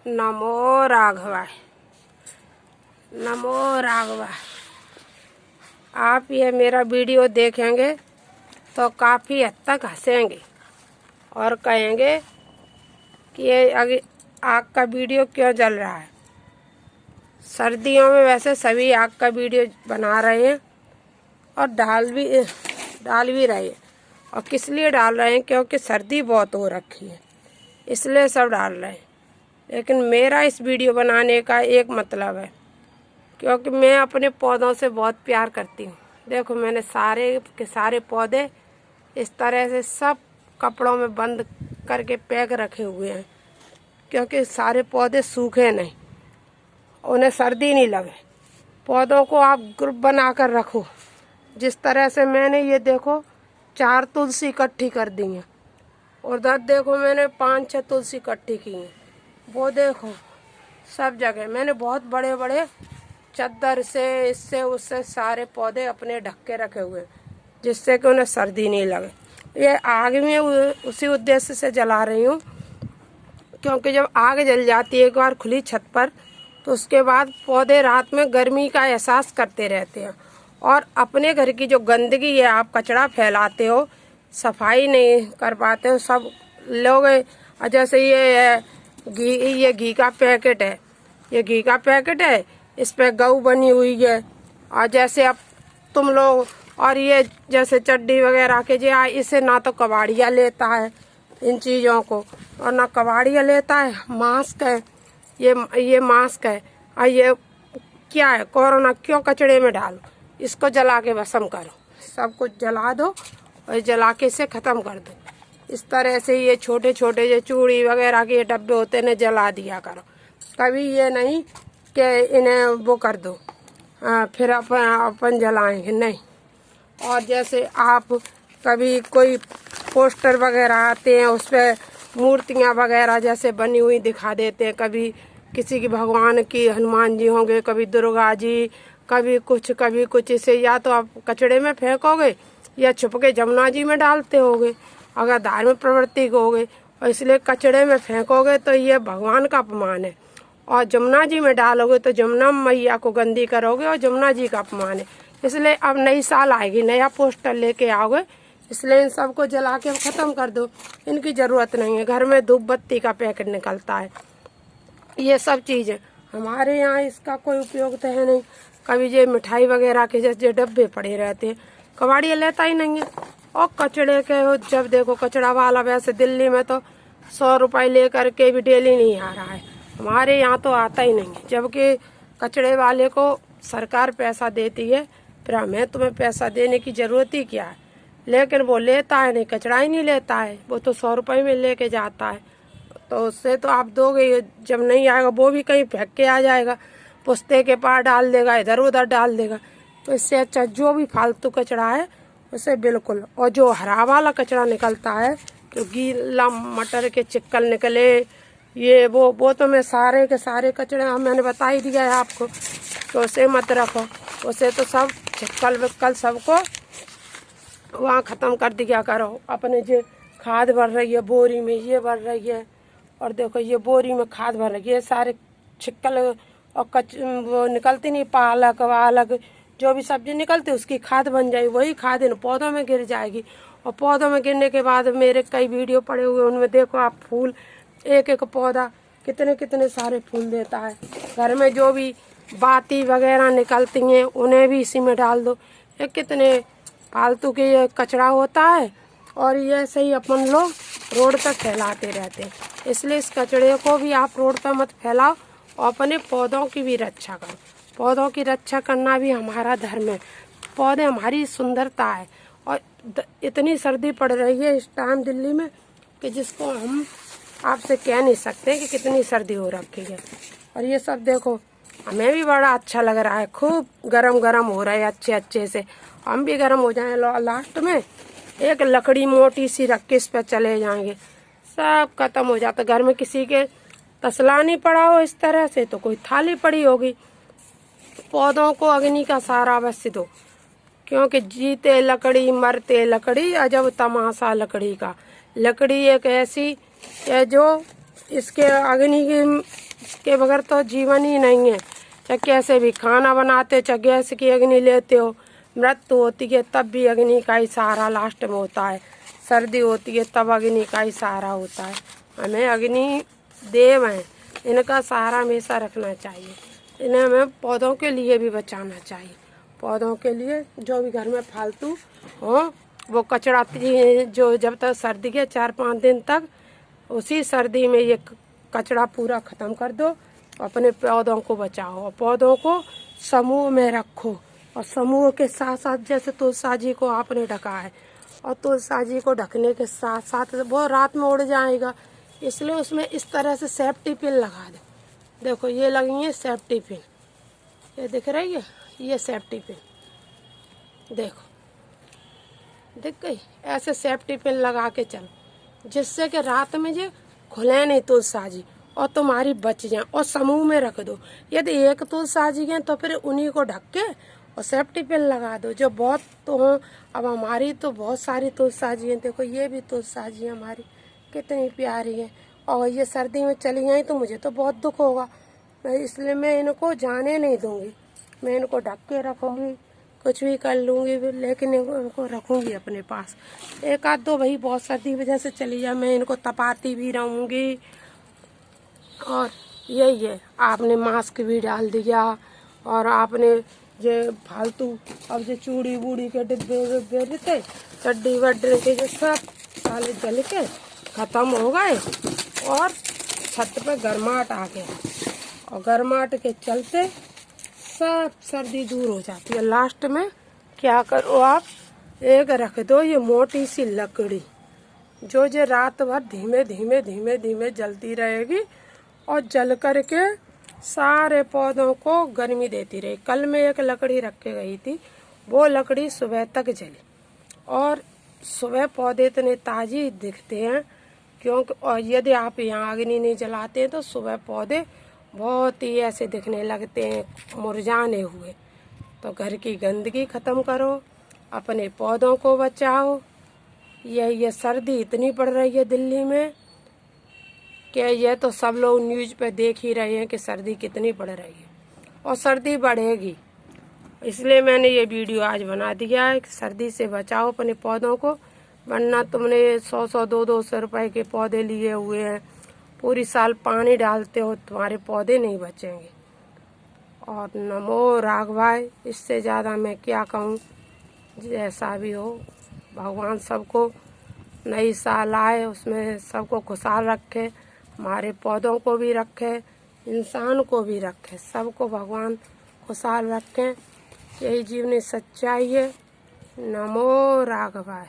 नमो राघवाय, नमो राघवाय। आप ये मेरा वीडियो देखेंगे तो काफ़ी हद तक हंसेंगे और कहेंगे कि ये आग का वीडियो क्यों जल रहा है। सर्दियों में वैसे सभी आग का वीडियो बना रहे हैं और डाल भी रहे हैं। और किस लिए डाल रहे हैं? क्योंकि सर्दी बहुत हो रखी है, इसलिए सब डाल रहे हैं। लेकिन मेरा इस वीडियो बनाने का एक मतलब है, क्योंकि मैं अपने पौधों से बहुत प्यार करती हूँ। देखो, मैंने सारे के सारे पौधे इस तरह से सब कपड़ों में बंद करके पैक रखे हुए हैं, क्योंकि सारे पौधे सूखे नहीं, उन्हें सर्दी नहीं लगे। पौधों को आप ग्रुप बना कर रखो। जिस तरह से मैंने ये देखो 4 तुलसी इकट्ठी कर दी हैं, और उधर देखो मैंने 5-6 तुलसी इकट्ठी की हैं। वो देखो सब जगह मैंने बहुत बड़े बड़े चद्दर से इससे उससे सारे पौधे अपने ढक के रखे हुए हैं, जिससे कि उन्हें सर्दी नहीं लगे। ये आग में उसी उद्देश्य से जला रही हूँ, क्योंकि जब आग जल जाती है एक बार खुली छत पर, तो उसके बाद पौधे रात में गर्मी का एहसास करते रहते हैं। और अपने घर की जो गंदगी है, आप कचरा फैलाते हो, सफाई नहीं कर पाते हो सब लोग। जैसे ये घी का पैकेट है, ये घी का पैकेट है, इस पे गऊ बनी हुई है। और जैसे अब तुम लोग, और ये जैसे चड्डी वगैरह के जो इसे ना तो कबाड़िया लेता है इन चीज़ों को, और ना कबाड़िया लेता है। मास्क है, ये मास्क है। और ये क्या है? कोरोना क्यों कचड़े में डालो, इसको जला के भस्म करो, सब कुछ जला दो और जला के इसे ख़त्म कर दो। इस तरह से ये छोटे छोटे जो चूड़ी वगैरह के डब्बे होते हैं, इन्हें जला दिया करो। कभी ये नहीं कि इन्हें वो कर दो फिर अपन जलाएंगे, नहीं। और जैसे आप कभी कोई पोस्टर वगैरह आते हैं, उस पर मूर्तियाँ वगैरह जैसे बनी हुई दिखा देते हैं। कभी किसी की भगवान की हनुमान जी होंगे, कभी दुर्गा जी, कभी कुछ। इसे या तो आप कचड़े में फेंकोगे या छुप के जमुना जी में डालते होगे, अगर धार्मिक प्रवृत्ति को होगे। और इसलिए कचड़े में फेंकोगे तो ये भगवान का अपमान है, और जमुना जी में डालोगे तो जमुना मैया को गंदी करोगे और जमुना जी का अपमान है। इसलिए अब नई साल आएगी, नया पोस्टर लेके आओगे, इसलिए इन सबको जला के ख़त्म कर दो। इनकी ज़रूरत नहीं है। घर में धूप बत्ती का पैकेट निकलता है, ये सब चीज़ें हमारे यहाँ इसका कोई उपयोग तो है नहीं। कभी ये मिठाई वगैरह के जैसे डब्बे पड़े रहते हैं, कबाड़िया लेता ही नहीं है। और कचड़े के जब देखो कचड़ा वाला, वैसे दिल्ली में तो 100 रुपये ले करके भी डेली नहीं आ रहा है, हमारे यहाँ तो आता ही नहीं है। जबकि कचड़े वाले को सरकार पैसा देती है, फिर हमें तुम्हें पैसा देने की ज़रूरत ही क्या है? लेकिन वो लेता है नहीं, कचड़ा ही नहीं लेता है, वो तो 100 रुपये में लेके जाता है। तो उससे तो आप दोगे, जब नहीं आएगा वो भी कहीं फेंक के आ जाएगा, पुस्ते के पास डाल देगा, इधर उधर डाल देगा। तो इससे अच्छा जो भी फालतू कचरा है उसे बिल्कुल, और जो हरा वाला कचरा निकलता है, जो गीला मटर के चिक्कल निकले, ये वो तो मैं सारे के सारे कचरे मैंने बता ही दिया है आपको, तो उसे मत रखो। उसे तो सब चिक्कल विक्कल सबको वहाँ ख़त्म कर दिया करो। अपने जो खाद भर रही है बोरी में, ये भर रही है, और देखो ये बोरी में खाद भर रही है, सारे छिक्कल और वो निकलती नहीं, पालक वालक जो भी सब्जी निकलती उसकी खाद बन जाएगी। वही खाद इन पौधों में गिर जाएगी, और पौधों में गिरने के बाद मेरे कई वीडियो पड़े हुए, उनमें देखो आप फूल, एक एक पौधा कितने कितने सारे फूल देता है। घर में जो भी बाती वगैरह निकलती हैं उन्हें भी इसी में डाल दो। ये कितने फालतू के ये कचरा होता है, और ये ऐसे ही अपन लोग रोड तक फैलाते रहते हैं। इसलिए इस कचड़े को भी आप रोड पर मत फैलाओ, और अपने पौधों की भी रक्षा करो। पौधों की रक्षा करना भी हमारा धर्म है। पौधे हमारी सुंदरता है। और इतनी सर्दी पड़ रही है इस टाइम दिल्ली में कि जिसको हम आपसे कह नहीं सकते कि कितनी सर्दी हो रखी है। और ये सब देखो, हमें भी बड़ा अच्छा लग रहा है, खूब गरम गरम हो रहा है अच्छे से। हम भी गरम हो जाएं, लास्ट में एक लकड़ी मोटी सी रख के इस पर चले जाएंगे, सब खत्म हो जाता। घर में किसी के तसला नहीं पड़ा हो इस तरह से, तो कोई थाली पड़ी होगी। पौधों को अग्नि का सहारा अवश्य दो, क्योंकि जीते लकड़ी मरते लकड़ी, अजब तमाशा लकड़ी का। लकड़ी एक ऐसी है जो इसके अग्नि के बगैर तो जीवन ही नहीं है। चाहे कैसे भी खाना बनाते, चाहे गैस की अग्नि लेते हो, मृत्यु होती है तब भी अग्नि का ही सहारा लास्ट में होता है। सर्दी होती है तब अग्नि का ही सहारा होता है। हमें अग्नि देव हैं, इनका सहारा हमेशा रखना चाहिए। इन्हें हमें पौधों के लिए भी बचाना चाहिए। पौधों के लिए जो भी घर में फालतू हो वो कचरा जो जब तक सर्दी के 4-5 दिन तक, उसी सर्दी में ये कचरा पूरा ख़त्म कर दो। अपने पौधों को बचाओ और पौधों को समूह में रखो। और समूह के साथ साथ जैसे तुलसा जी को आपने ढका है, और तुलसा जी को ढकने के साथ साथ वो रात में उड़ जाएगा, इसलिए उसमें इस तरह से सेफ्टी पिन लगा दो। देखो ये लगी है सेफ्टी पिन, ये दिख रही है, ये सेफ्टी पिन देखो दिख गई। ऐसे सेफ्टी पिन लगा के चलो, जिससे कि रात में जो खुले नहीं तुलसा जी और तुम्हारी बच जाए। और समूह में रख दो। यदि एक तुलसा जी हैं तो फिर उन्हीं को ढक के और सेफ्टी पिन लगा दो। जो बहुत तो हो, अब हमारी तो बहुत सारी तुलसा जी हैं। देखो ये भी तुलसा जी हमारी कितनी प्यारी है, और ये सर्दी में चली गई तो मुझे तो बहुत दुख होगा। इसलिए मैं इनको जाने नहीं दूंगी, मैं इनको ढक के रखूंगी, कुछ भी कर लूँगी, लेकिन इनको रखूँगी अपने पास। एक आध दो भाई बहुत सर्दी वजह से चली जाए, मैं इनको तपाती भी रहूँगी। और यही है, आपने मास्क भी डाल दिया, और आपने ये फालतू अब जो चूड़ी बूड़ी के डिब्बे रहते, चड्डी वड्डी के जो सब साले जल के ख़त्म हो गए, और छत पे गर्माहट आ गया, और गर्माहट के चलते सब सर्दी दूर हो जाती है। लास्ट में क्या करो आप, एक रख दो ये मोटी सी लकड़ी, जो रात भर धीमे धीमे धीमे धीमे जलती रहेगी, और जल करके सारे पौधों को गर्मी देती रही। कल मैं एक लकड़ी रख के गई थी, वो लकड़ी सुबह तक जली, और सुबह पौधे इतने ताज़ी दिखते हैं क्योंकि, और यदि आप यहाँ अग्नि नहीं जलाते हैं तो सुबह पौधे बहुत ही ऐसे दिखने लगते हैं मुरझाने हुए। तो घर की गंदगी ख़त्म करो, अपने पौधों को बचाओ। ये सर्दी इतनी पड़ रही है दिल्ली में कि ये तो सब लोग न्यूज़ पे देख ही रहे हैं कि सर्दी कितनी पड़ रही है, और सर्दी बढ़ेगी। इसलिए मैंने ये वीडियो आज बना दिया है कि सर्दी से बचाओ अपने पौधों को, वरना तुमने 100-100 200-200 रुपए के पौधे लिए हुए हैं, पूरी साल पानी डालते हो, तुम्हारे पौधे नहीं बचेंगे। और नमो राघवाय, इससे ज़्यादा मैं क्या कहूँ। जैसा भी हो, भगवान सबको नई साल आए उसमें सबको खुशहाल रखे, हमारे पौधों को भी रखे, इंसान को भी रखे, सबको भगवान खुशहाल रखें। यही जीवनी सच्चाई है। नमो राघवाय।